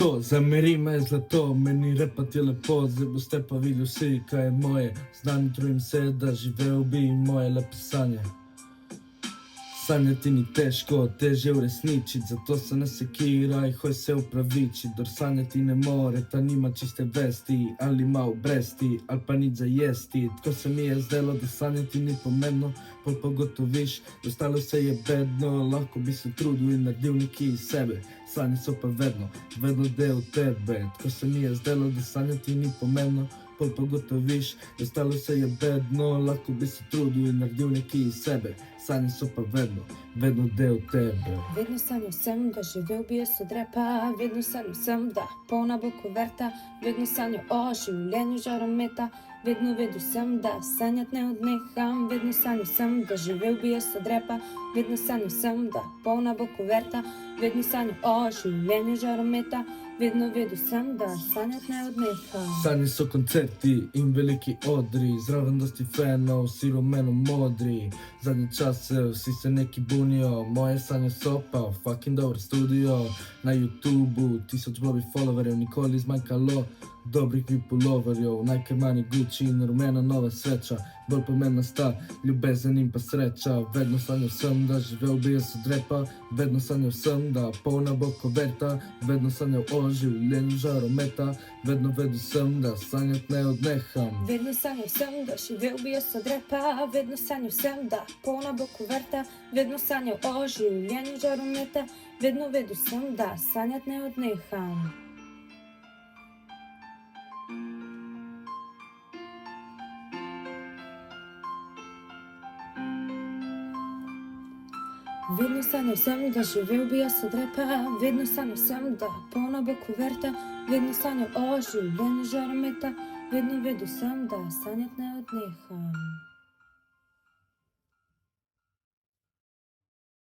to, zameri me zlato, meni repati je lepo, zdaj boste pa videli vsi, kaj je moje. Znam, trudím se, da živel bi moje lepe sanje. Sanjati ni teško, teže uresničit, zato se ne sekiraj, hoj se upravičit. Dor sanjati ne more, ta nima čiste vesti, ali ima obresti, ali pa nič za jesti. Tako se mi je zdelo, da sanjati ni pomembno, pol pa gotoviš, da ostalo se je bedno. Lahko bi se trudil in naredil nekaj iz sebe, sanje so pa vedno del tebe. Tako se mi je zdelo, da sanjati ni pomembno, pol pa gotoviš, da ostalo se je bedno. Lahko bi se trudil in naredil nekaj iz sebe, sanje so pa vedno del tebe. Vedno sanjal sem, da živel bi jaz od repa, vedno sanjal sem, da polna bo kuverta, vedno sanjal o življenju žarometa, vedno vedel sem, da sanjat ne odneham, vedno sanjal sem, da živel bi jaz od repa, vedno sanjal sem, da polna bo kuverta, vedno sanjal o življenju žarometa, vedno vedel sem, da sanjat ne odneham. Sanje so koncerti in veliki odri, zraven dosti fanov, vsi rumeno modri. Zadnje čase vsi se neki bunijo, moje sanje so pa fucking dober studio. Na YouTubu 1000 blobi followerjev, nikoli zmanjkalo dobrih puloverjev. Nike, Money, Gucci in rumena nova sveča, bolj pomembna sta ljubezen in pa sreča. Vedno sanjal sem, da živel bi jaz od repa, vedno sanjal sem, da polna bo kuverta, vedno sanjal o življenju žarometa, vedno vedel sem, da sanjat ne odneham. Vedno sanjal sem, da živel bi jaz od repa, vedno sanjal sem, da polna bo kuverta, vedno sanjal o življenju žarometa, vedno vedel sem, da sanjat ne odneham. Vedno sanjal sem, da živel bi jaz od repa, vedno sanjal sem, da polna bo kuverta, vedno sanjal o življenju žarometa, vedno vedel sem, da sanjat ne odneham.